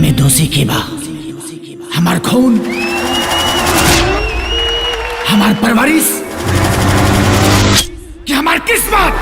में दोषी के बा हमार खून, हमार परवरिश कि हमार किस्मत।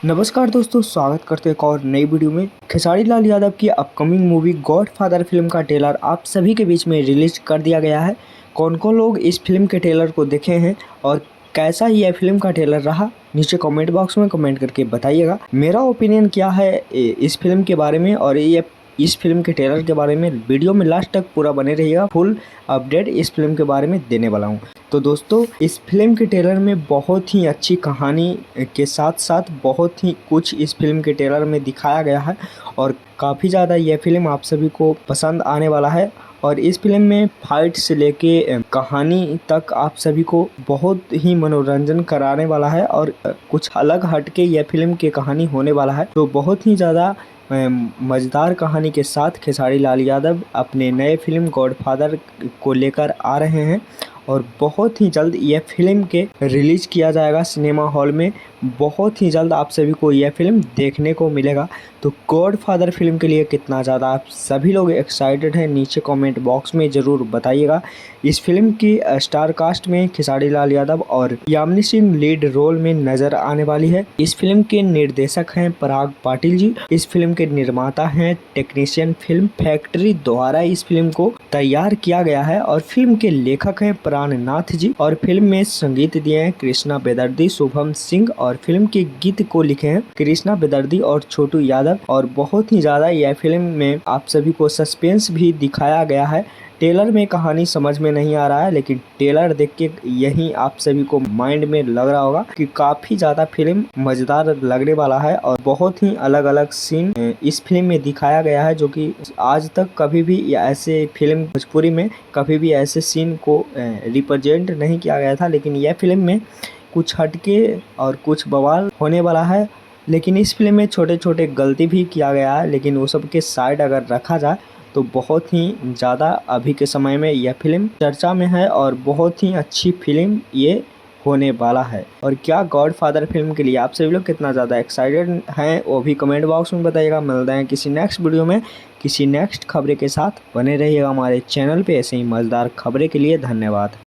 नमस्कार दोस्तों, स्वागत करते हैं एक और नई वीडियो में। खेसारी लाल यादव की अपकमिंग मूवी गॉडफादर फिल्म का ट्रेलर आप सभी के बीच में रिलीज कर दिया गया है। कौन कौन लोग इस फिल्म के ट्रेलर को देखे हैं और कैसा यह फिल्म का ट्रेलर रहा, नीचे कमेंट बॉक्स में कमेंट करके बताइएगा। मेरा ओपिनियन क्या है इस फिल्म के बारे में और ये इस फिल्म के ट्रेलर के बारे में वीडियो में लास्ट तक पूरा बने रहिएगा। फुल अपडेट इस फिल्म के बारे में देने वाला हूँ। तो दोस्तों, इस फिल्म के ट्रेलर में बहुत ही अच्छी कहानी के साथ साथ बहुत ही कुछ इस फिल्म के ट्रेलर में दिखाया गया है और काफ़ी ज़्यादा यह फिल्म आप सभी को पसंद आने वाला है। और इस फिल्म में फाइट से लेके कहानी तक आप सभी को बहुत ही मनोरंजन कराने वाला है और कुछ अलग हटके यह फिल्म की कहानी होने वाला है। तो बहुत ही ज़्यादा मज़ेदार कहानी के साथ खेसारी लाल यादव अपने नए फिल्म गॉडफादर को लेकर आ रहे हैं और बहुत ही जल्द यह फिल्म के रिलीज़ किया जाएगा सिनेमा हॉल में। बहुत ही जल्द आप सभी को यह फिल्म देखने को मिलेगा। तो गॉडफादर फिल्म के लिए कितना ज़्यादा आप सभी लोग एक्साइटेड हैं, नीचे कमेंट बॉक्स में ज़रूर बताइएगा। इस फिल्म की स्टार कास्ट में खेसारी लाल यादव और यामिनी सिंह लीड रोल में नज़र आने वाली है। इस फिल्म के निर्देशक हैं पराग पाटिल जी। इस फिल्म के निर्माता हैं टेक्नीशियन फिल्म फैक्ट्री द्वारा इस फिल्म को तैयार किया गया है और फिल्म के लेखक हैं प्राणनाथ जी और फिल्म में संगीत दिए हैं कृष्णा बेदर्दी, शुभम सिंह और फिल्म के गीत को लिखे हैं कृष्णा बेदर्दी और छोटू यादव। और बहुत ही ज़्यादा यह फिल्म में आप सभी को सस्पेंस भी दिखाया गया है। ट्रेलर में कहानी समझ में नहीं आ रहा है, लेकिन ट्रेलर देख के यही आप सभी को माइंड में लग रहा होगा कि काफ़ी ज़्यादा फिल्म मज़ेदार लगने वाला है और बहुत ही अलग अलग सीन इस फिल्म में दिखाया गया है, जो कि आज तक कभी भी ऐसे फिल्म भोजपुरी में कभी भी ऐसे सीन को रिप्रेजेंट नहीं किया गया था। लेकिन यह फिल्म में कुछ हटके और कुछ बवाल होने वाला है। लेकिन इस फिल्म में छोटे छोटे गलती भी किया गया है, लेकिन वो सब के साइड अगर रखा जाए तो बहुत ही ज़्यादा अभी के समय में यह फिल्म चर्चा में है और बहुत ही अच्छी फिल्म ये होने वाला है। और क्या गॉडफादर फिल्म के लिए आप सभी लोग कितना ज़्यादा एक्साइटेड हैं वो भी कमेंट बॉक्स में बताइएगा। मिलते हैं किसी नेक्स्ट वीडियो में किसी नेक्स्ट खबरें के साथ। बने रहिएगा हमारे चैनल पे ऐसे ही मज़ेदार खबरें के लिए। धन्यवाद।